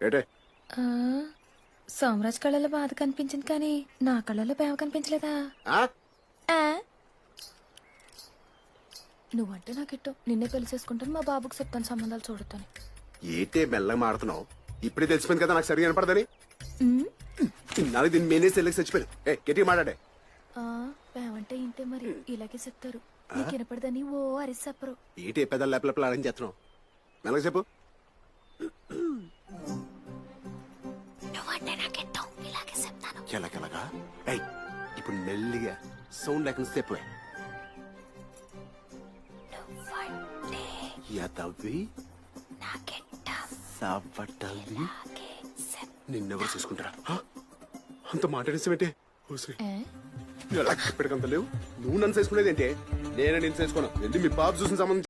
ఏటే ఆ, సోమరాజ్ కళ్ళలో బాధ కనిపించింది కానీ నా కళ్ళలో బేవ కనిపించలేదా? ఆ? ఆ? నువ్వంటే నాకు ఇట్టం. నిన్నే పెళ్లి చేసుకుంటాను, మా బాబుకి చెప్తాను సంబంధాలు చూడొద్దని. ఏటే మెల్లగా మాడుతున్నావు? ఇప్పుడే తెలిసిపోయింది కదా నాకు సరిగా వినపడదని. ఉమ్, నాకు దీన్ని మేనేజ్ తెలియక చచ్చిపోయాను. గట్టిగా మాట్లాడే. ఆ, బేవంటే ఇంతే మరి, ఇలాగే చెప్తారు. నీకు వినపడదని ఓ అరిసి చెప్పరు. ఏటే పెద్దలు లేపలేపలు అరేంజ్ చేస్తున్నావు? మెల్లగా చెప్పు. నువ్వంటే నాకు ఇట్టం, ఇలాగే చెప్తాను. ఎలాగెలాగా? ఇప్పుడు మెల్లిగా సౌండ్ లేకుండా చెప్పు. నువ్వంటే యాదవి నాకిట్టం, సావటవి ఇలాగే నిన్నెవరు చూసుకుంటారా? అంత మాట్లాడేసావేంటే? ఏ? ఎలా ఇప్పటికంత లేవు? నువ్వు నన్ను చేసుకునేది ఏంటే? నేనే నేను చేసుకోను. వెళ్ళి మీ బాబు చూసిన సంబంధం